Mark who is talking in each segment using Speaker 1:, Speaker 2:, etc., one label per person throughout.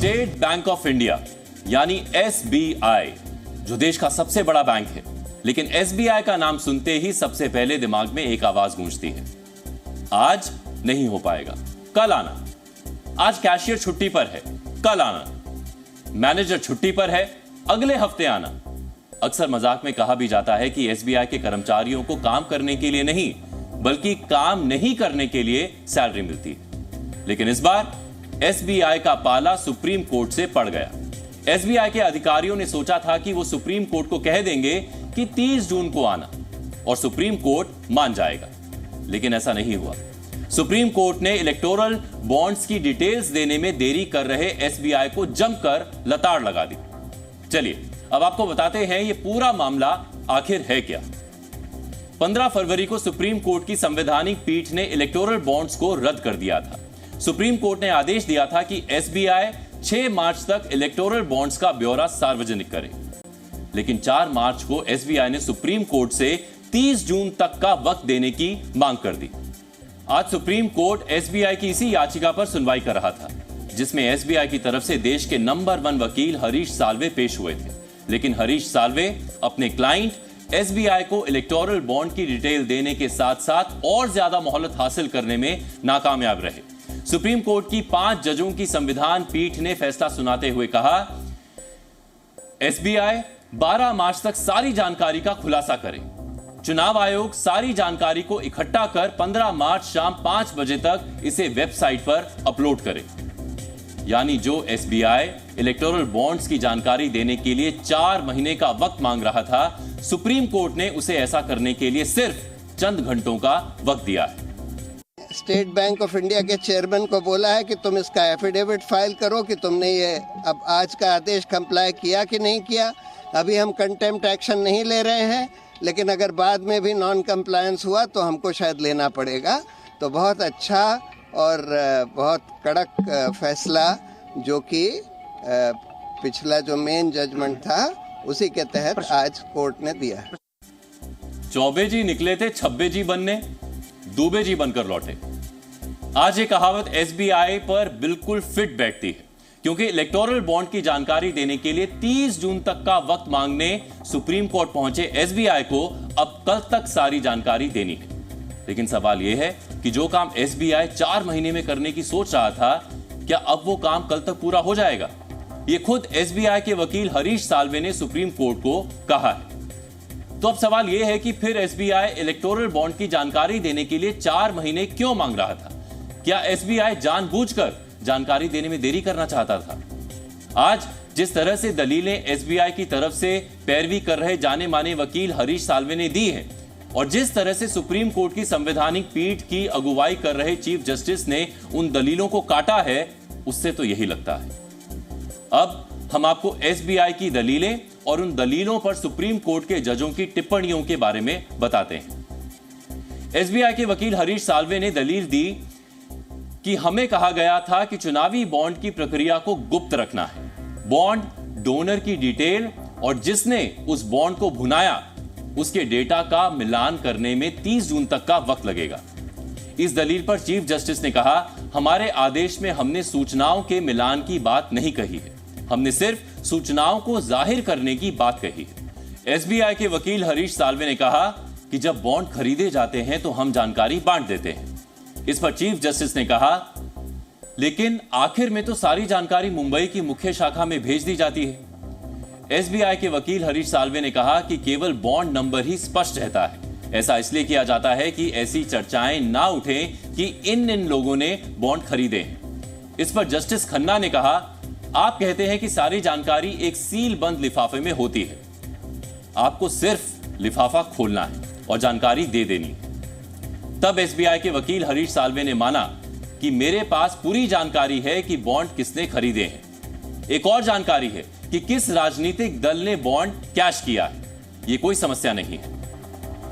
Speaker 1: State bank of India यानी SBI जो देश का सबसे बड़ा बैंक है, लेकिन एसबीआई का नाम सुनते ही सबसे पहले दिमाग में एक आवाज गूंजती है, आज नहीं हो पाएगा, कल आना। आज कैशियर छुट्टी पर है, कल आना। मैनेजर छुट्टी पर है, अगले हफ्ते आना। अक्सर मजाक में कहा भी जाता है कि एसबीआई के कर्मचारियों को काम करने के लिए नहीं, बल्कि काम नहीं करने के लिए सैलरी मिलती है। लेकिन इस बार एसबीआई का पाला सुप्रीम कोर्ट से पड़ गया। एसबीआई के अधिकारियों ने सोचा था कि वो सुप्रीम कोर्ट को कह देंगे कि 30 जून को आना और सुप्रीम कोर्ट मान जाएगा, लेकिन ऐसा नहीं हुआ। सुप्रीम कोर्ट ने इलेक्टोरल बॉन्ड्स की डिटेल्स देने में देरी कर रहे एसबीआई को जमकर लताड़ लगा दी। चलिए अब आपको बताते हैं ये पूरा मामला आखिर है क्या। 15 फरवरी को सुप्रीम कोर्ट की संवैधानिक पीठ ने इलेक्टोरल बॉन्ड्स को रद्द कर दिया था। सुप्रीम कोर्ट ने आदेश दिया था कि एसबीआई 6 मार्च तक इलेक्टोरल बॉन्ड्स का ब्यौरा सार्वजनिक करे, लेकिन 4 मार्च को एसबीआई ने सुप्रीम कोर्ट से 30 जून तक का वक्त देने की मांग कर दी। आज सुप्रीम कोर्ट एसबीआई की इसी याचिका पर सुनवाई कर रहा था, जिसमें एसबीआई की तरफ से देश के नंबर 1 वकील हरीश साल्वे पेश हुए थे। लेकिन हरीश साल्वे अपने क्लाइंट एसबीआई को इलेक्टोरल बॉन्ड की डिटेल देने के साथ साथ और ज्यादा मोहलत हासिल करने में नाकामयाब रहे। सुप्रीम कोर्ट की 5 जजों की संविधान पीठ ने फैसला सुनाते हुए कहा, एसबीआई 12 मार्च तक सारी जानकारी का खुलासा करे। चुनाव आयोग सारी जानकारी को इकट्ठा कर 15 मार्च शाम 5 बजे तक इसे वेबसाइट पर अपलोड करे। यानी जो एसबीआई इलेक्टोरल बॉन्ड्स की जानकारी देने के लिए 4 महीने का वक्त मांग रहा था, सुप्रीम कोर्ट ने उसे ऐसा करने के लिए सिर्फ चंद घंटों का वक्त दिया है।
Speaker 2: स्टेट बैंक ऑफ इंडिया के चेयरमैन को बोला है कि तुम इसका एफिडेविट फाइल करो कि तुमने ये अब आज का आदेश कंप्लाई किया कि नहीं किया। अभी हम कंटेम्प्ट एक्शन नहीं ले रहे हैं, लेकिन अगर बाद में भी नॉन कंप्लायंस हुआ तो हमको शायद लेना पड़ेगा। तो बहुत अच्छा और बहुत कड़क फैसला जो कि पिछला जो मेन जजमेंट था उसी के तहत आज कोर्ट ने दिया।
Speaker 1: चौबे जी निकले थे छब्बे जी बनने, दूबे जी बनकर लौटे। आज ये कहावत एसबीआई पर बिल्कुल फिट बैठती है, क्योंकि इलेक्टोरल बॉन्ड की जानकारी देने के लिए 30 जून तक का वक्त मांगने सुप्रीम कोर्ट पहुंचे एसबीआई को अब कल तक सारी जानकारी देनी है। लेकिन सवाल यह है कि जो काम एसबीआई 4 महीने में करने की सोच रहा था, क्या अब वो काम कल तक पूरा हो जाएगा? ये खुद एसबीआई के वकील हरीश साल्वे ने सुप्रीम कोर्ट को कहा है। तो अब सवाल यह है कि फिर एसबीआई इलेक्टोरल बॉन्ड की जानकारी देने के लिए 4 महीने क्यों मांग रहा था? क्या एसबीआई जानबूझकर जानकारी देने में देरी करना चाहता था? आज जिस तरह से दलीलें एसबीआई की तरफ से पैरवी कर रहे जाने माने वकील हरीश साल्वे ने दी है और जिस तरह से सुप्रीम कोर्ट की संवैधानिक पीठ की अगुवाई कर रहे चीफ जस्टिस ने उन दलीलों को काटा है, उससे तो यही लगता है। अब हम आपको एसबीआई की दलीलें और उन दलीलों पर सुप्रीम कोर्ट के जजों की टिप्पणियों के बारे में बताते हैं। एसबीआई के वकील हरीश साल्वे ने दलील दी कि हमें कहा गया था कि चुनावी बॉन्ड की प्रक्रिया को गुप्त रखना है। बॉन्ड डोनर की डिटेल और जिसने उस बॉन्ड को भुनाया उसके डेटा का मिलान करने में 30 जून तक का वक्त लगेगा। इस दलील पर चीफ जस्टिस ने कहा, हमारे आदेश में हमने सूचनाओं के मिलान की बात नहीं कही है, हमने सिर्फ सूचनाओं को जाहिर करने की बात कही है। एसबीआई के वकील हरीश साल्वे ने कहा कि जब बॉन्ड खरीदे जाते हैं तो हम जानकारी बांट देते हैं। इस पर चीफ जस्टिस ने कहा, लेकिन आखिर में तो सारी जानकारी मुंबई की मुख्य शाखा में भेज दी जाती है। एसबीआई के वकील हरीश साल्वे ने कहा कि केवल बॉन्ड नंबर ही स्पष्ट रहता है। ऐसा इसलिए किया जाता है कि ऐसी चर्चाएं ना उठें कि इन लोगों ने बॉन्ड खरीदे हैं। इस पर जस्टिस खन्ना ने कहा, आप कहते हैं कि सारी जानकारी एक सील बंद लिफाफे में होती है, आपको सिर्फ लिफाफा खोलना है और जानकारी दे देनी है। तब एसबीआई के वकील हरीश साल्वे ने माना कि मेरे पास पूरी जानकारी है कि बॉन्ड किसने खरीदे हैं। एक और जानकारी है कि किस राजनीतिक दल ने बॉन्ड कैश किया है, यह कोई समस्या नहीं है।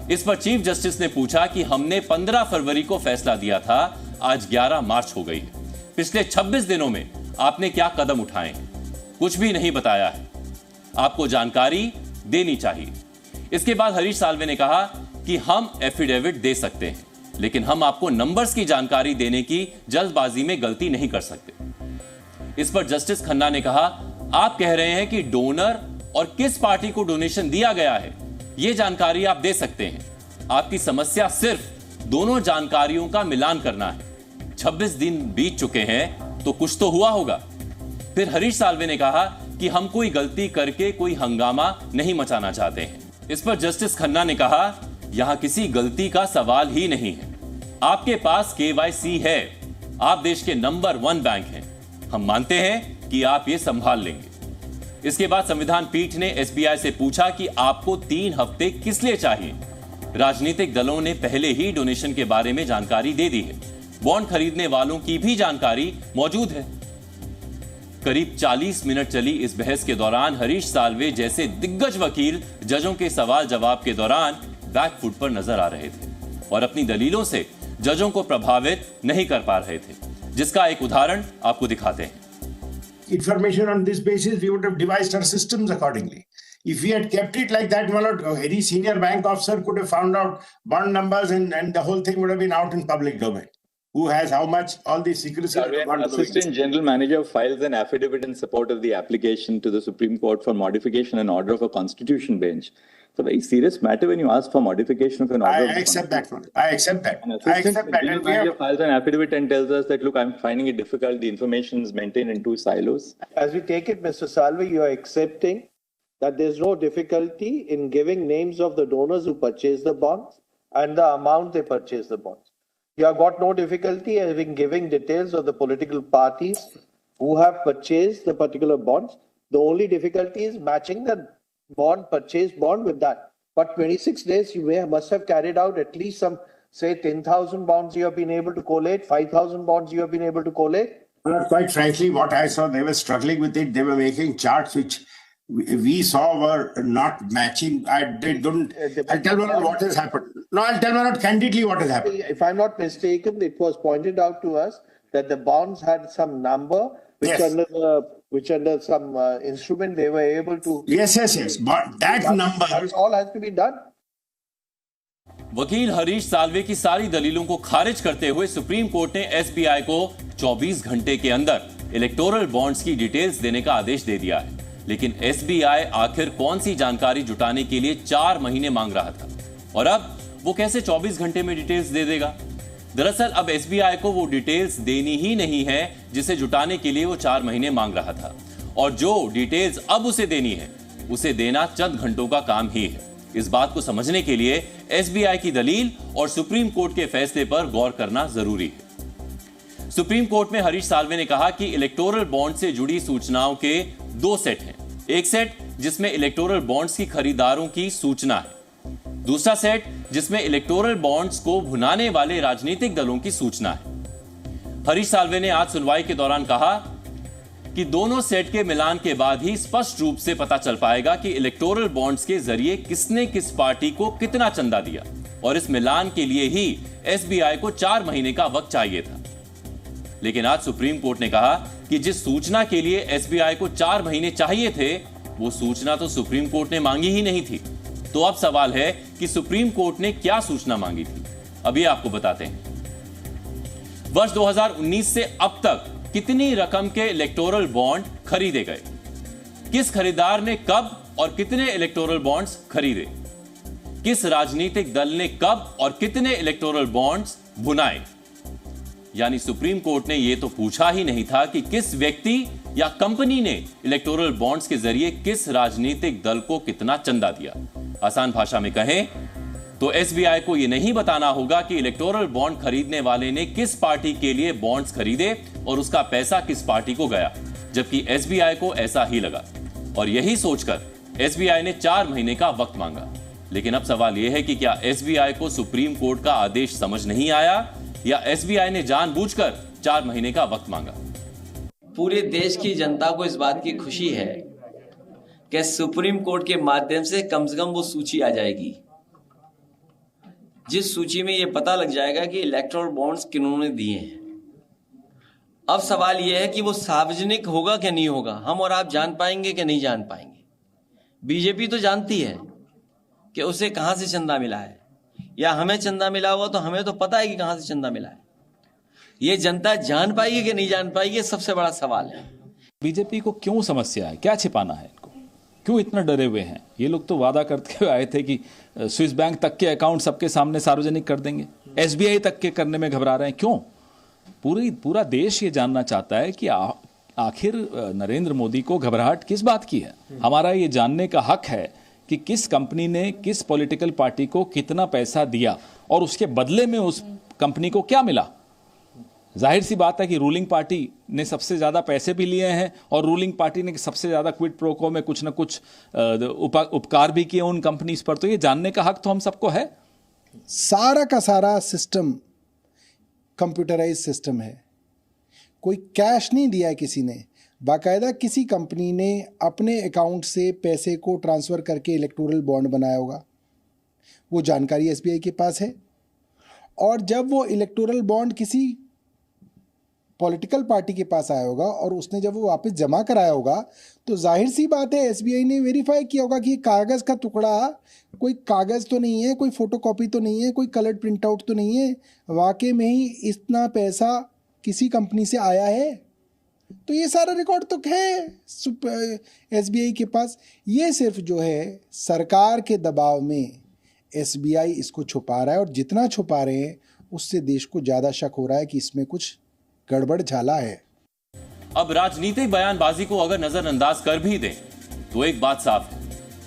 Speaker 1: इस पर चीफ जस्टिस ने पूछा कि हमने 15 फरवरी को फैसला दिया था, आज 11 मार्च हो गई है, पिछले 26 दिनों में आपने क्या कदम उठाए? कुछ भी नहीं बताया है, आपको जानकारी देनी चाहिए। इसके बाद हरीश साल्वे ने कहा कि हम एफिडेविट दे सकते हैं, लेकिन हम आपको नंबर्स की जानकारी देने की जल्दबाजी में गलती नहीं कर सकते। इस पर जस्टिस खन्ना ने कहा, आप कह रहे हैं कि डोनर और किस पार्टी को डोनेशन दिया गया है यह जानकारी आप दे सकते हैं। आपकी समस्या सिर्फ दोनों जानकारियों का मिलान करना है। 26 दिन बीत चुके हैं तो कुछ तो हुआ होगा। फिर हरीश साल्वे ने कहा कि हम कोई गलती करके कोई हंगामा नहीं मचाना चाहते हैं। इस पर जस्टिस खन्ना ने कहा, यहां किसी गलती का सवाल ही नहीं है। आपके पास केवाईसी है, आप देश के नंबर 1 बैंक हैं। हम मानते हैं कि आप ये संभाल लेंगे। इसके बाद संविधान पीठ ने एसबीआई से पूछा कि आपको 3 हफ्ते किस लिए चाहिए। राजनीतिक दलों ने पहले ही डोनेशन के बारे में जानकारी दे दी है। बॉन्ड खरीदने वालों की भी जानकारी मौजूद है। करीब 40 मिनट चली इस बहस के दौरान हरीश साल्वे जैसे दिग्गज वकील जजों के सवाल जवाब के दौरान बैकफुट पर नजर आ रहे थे और अपनी दलीलों से जजों को प्रभावित नहीं कर पा रहे थे, जिसका एक उदाहरण आपको दिखाते हैं।
Speaker 3: Information on this basis, we would have devised our systems accordingly. If we had kept it like that, my lord, any senior bank officer could have found out bond numbers and the whole thing would have been out in public domain. Who has how much, all the secrecy.
Speaker 4: Assistant General Manager files an affidavit in support of the application to the Supreme Court for modification and order of a constitution bench. It's a very serious matter when you ask for modification of an order.
Speaker 3: I accept that one. I accept that.
Speaker 4: I accept that. General Manager files an affidavit and tells us that, look, I'm finding it difficult. The information is maintained in 2 silos.
Speaker 5: As we take it, Mr. Salve, you are accepting that there's no difficulty in giving names of the donors who purchased the bonds and the amount they purchased the bonds. You have got no difficulty in giving details of the political parties who have purchased the particular bonds. The only difficulty is matching the purchased bond with that. But 26 days, you must have carried out at least some, say, 10,000 bonds you have been able to collate, 5,000 bonds you have been able to collate.
Speaker 3: Quite frankly, what I saw, they were struggling with it. They were making charts which we saw were not matching. I'll tell you what has happened. No, I'll tell you candidly what has happened.
Speaker 5: If I'm not mistaken, it was pointed out to us that the bonds had some number which
Speaker 3: Yes.
Speaker 5: under some instrument they were able to.
Speaker 3: Yes. But that number.
Speaker 5: That all has to be done.
Speaker 1: वकील हरीश साल्वे की सारी दलीलों को खारिज करते हुए supreme court ने SBI को 24 घंटे के अंदर इलेक्टोरल बॉन्ड्स की डिटेल्स देने का आदेश दे दिया है। लेकिन एसबीआई आखिर कौन सी जानकारी जुटाने के लिए 4 महीने मांग रहा था और अब वो कैसे 24 घंटे में डिटेल्स दे देगा? दरअसल अब एसबीआई को वो डिटेल्स देनी ही नहीं है जिसे जुटाने के लिए वो 4 महीने मांग रहा था, और जो डिटेल्स अब उसे देनी है उसे देना चंद घंटों का काम ही है। इस बात को समझने के लिए एसबीआई की दलील और सुप्रीम कोर्ट के फैसले पर गौर करना जरूरी है। सुप्रीम कोर्ट में हरीश साल्वे ने कहा कि इलेक्टोरल बॉन्ड से जुड़ी सूचनाओं के 2 सेट हैं। एक सेट जिसमें इलेक्टोरल बॉन्ड्स की खरीदारों की सूचना है, दूसरा सेट जिसमें इलेक्टोरल बॉन्ड्स को भुनाने वाले राजनीतिक दलों की सूचना है। हरीश साल्वे ने आज सुनवाई के दौरान कहा कि दोनों सेट के मिलान के बाद ही स्पष्ट रूप से पता चल पाएगा कि इलेक्टोरल बॉन्ड्स के जरिए किसने किस पार्टी को कितना चंदा दिया, और इस मिलान के लिए ही एसबीआई को 4 महीने का वक्त चाहिए था। लेकिन आज सुप्रीम कोर्ट ने कहा कि जिस सूचना के लिए एसबीआई को 4 महीने चाहिए थे वो सूचना तो सुप्रीम कोर्ट ने मांगी ही नहीं थी। तो अब सवाल है कि सुप्रीम कोर्ट ने क्या सूचना मांगी थी। अभी आपको बताते हैं। वर्ष 2019 से अब तक कितनी रकम के इलेक्टोरल बॉन्ड खरीदे गए, किस खरीदार ने कब और कितने इलेक्टोरल बॉन्ड्स खरीदे, किस राजनीतिक दल ने कब और कितने इलेक्टोरल बॉन्ड्स भुनाए। यानी सुप्रीम कोर्ट ने यह तो पूछा ही नहीं था कि किस व्यक्ति या कंपनी ने इलेक्टोरल बॉन्ड्स के जरिए किस राजनीतिक दल को कितना चंदा दिया। आसान भाषा में कहें तो एसबीआई को यह नहीं बताना होगा कि इलेक्टोरल बॉन्ड खरीदने वाले ने किस पार्टी के लिए बॉन्ड्स खरीदे और उसका पैसा किस पार्टी को गया, जबकि एसबीआई को ऐसा ही लगा और यही सोचकर एसबीआई ने 4 महीने का वक्त मांगा। लेकिन अब सवाल यह है कि क्या एसबीआई को सुप्रीम कोर्ट का आदेश समझ नहीं आया या एसबीआई ने जानबूझकर 4 महीने का वक्त मांगा।
Speaker 6: पूरे देश की जनता को इस बात की खुशी है कि सुप्रीम कोर्ट के माध्यम से कम वो सूची आ जाएगी, जिस सूची में यह पता लग जाएगा कि इलेक्टोरल बॉन्ड्स किन्होंने दिए हैं। अब सवाल यह है कि वो सार्वजनिक होगा कि नहीं होगा, हम और आप जान पाएंगे कि नहीं जान पाएंगे। बीजेपी तो जानती है कि उसे कहां से चंदा मिला है, या हमें चंदा मिला हुआ तो हमें तो पता है कि कहां से चंदा मिला है। ये जनता जान पाएगी कि नहीं जान पाएगी, सबसे बड़ा सवाल है।
Speaker 7: बीजेपी को क्यों समस्या है, क्या छिपाना है इनको, क्यों इतना डरे हुए हैं? ये लोग तो वादा करते हुए आए थे कि स्विस बैंक तक के अकाउंट सबके सामने सार्वजनिक कर देंगे, एसबीआई तक के करने में घबरा रहे हैं, क्यों? पूरा देश ये जानना चाहता है कि आखिर नरेंद्र मोदी को घबराहट किस बात की है। हमारा ये जानने का हक है कि किस कंपनी ने किस पॉलिटिकल पार्टी को कितना पैसा दिया और उसके बदले में उस कंपनी को क्या मिला। जाहिर सी बात है कि रूलिंग पार्टी ने सबसे ज्यादा पैसे भी लिए हैं और रूलिंग पार्टी ने सबसे ज्यादा क्विड प्रो को में कुछ न कुछ उपकार भी किए उन कंपनीज पर, तो ये जानने का हक तो हम सबको है।
Speaker 8: सारा का सारा सिस्टम कंप्यूटराइज सिस्टम है, कोई कैश नहीं दिया है किसी ने, बाकायदा किसी कंपनी ने अपने अकाउंट से पैसे को ट्रांसफ़र करके इलेक्टोरल बॉन्ड बनाया होगा, वो जानकारी एसबीआई के पास है। और जब वो इलेक्टोरल बॉन्ड किसी पॉलिटिकल पार्टी के पास आया होगा और उसने जब वो वापस जमा कराया होगा तो जाहिर सी बात है एसबीआई ने वेरीफाई किया होगा कि कागज़ का टुकड़ा कोई कागज़ तो नहीं है, कोई फोटोकॉपी तो नहीं है, कोई कलर्ड प्रिंट आउट तो नहीं है, वाकई में ही इतना पैसा किसी कंपनी से आया है। तो ये सारा रिकॉर्ड तो है एसबीआई के पास। ये सिर्फ जो है सरकार के दबाव में एसबीआई इसको छुपा रहा है, और जितना छुपा रहे हैं उससे देश को ज़्यादा शक हो रहा है कि इसमें कुछ गड़बड़ झाला है।
Speaker 1: अब राजनीतिक बयानबाजी को अगर नजरअंदाज कर भी दें तो एक बात साफ है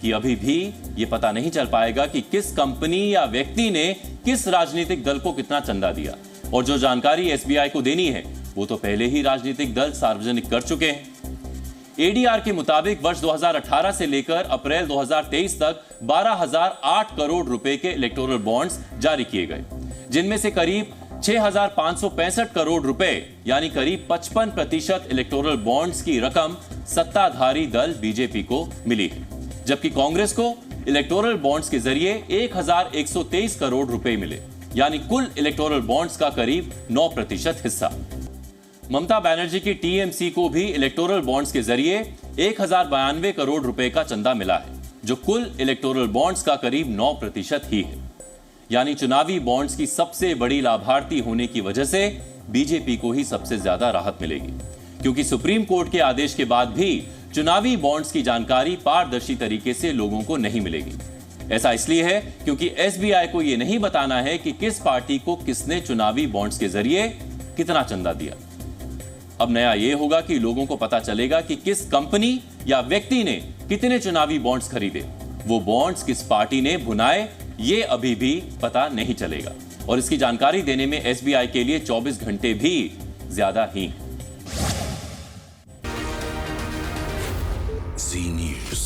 Speaker 1: कि अभी भी ये पता नहीं चल पाएगा कि किस कंपनी या व्यक्ति ने किस राजनीतिक दल को कितना चंदा दिया, और जो जानकारी एसबीआई को देनी है वो तो पहले ही राजनीतिक दल सार्वजनिक कर चुके हैं। एडीआर के मुताबिक वर्ष 2018 से लेकर अप्रैल 2023 तक 12,008 करोड़ रुपए के इलेक्टोरल बॉन्ड्स जारी किए गए, जिनमें से करीब 6,565 करोड़ रुपए यानी करीब 55% इलेक्टोरल बॉन्ड्स की रकम सत्ताधारी दल बीजेपी को मिली है, जबकि कांग्रेस को इलेक्टोरल बॉन्ड्स के जरिए 1,123 करोड़ रुपए मिले, यानी कुल इलेक्टोरल बॉन्ड्स का करीब 9% हिस्सा। ममता बनर्जी की टीएमसी को भी इलेक्टोरल बॉन्ड्स के जरिए 1,092 करोड़ रुपए का चंदा मिला है, जो कुल इलेक्टोरल बॉन्ड्स का करीब 9% ही है। यानी चुनावी बॉन्ड्स की सबसे बड़ी लाभार्थी होने की वजह से बीजेपी को ही सबसे ज्यादा राहत मिलेगी, क्योंकि सुप्रीम कोर्ट के आदेश के बाद भी चुनावी बॉन्ड्स की जानकारी पारदर्शी तरीके से लोगों को नहीं मिलेगी। ऐसा इसलिए है क्योंकि एसबीआई को यह नहीं बताना है कि किस पार्टी को किसने चुनावी बॉन्ड्स के जरिए कितना चंदा दिया। अब नया यह होगा कि लोगों को पता चलेगा कि किस कंपनी या व्यक्ति ने कितने चुनावी बॉन्ड्स खरीदे, वो बॉन्ड्स किस पार्टी ने भुनाए, ये अभी भी पता नहीं चलेगा, और इसकी जानकारी देने में एसबीआई के लिए 24 घंटे भी ज्यादा ही हैं।
Speaker 9: Zee News.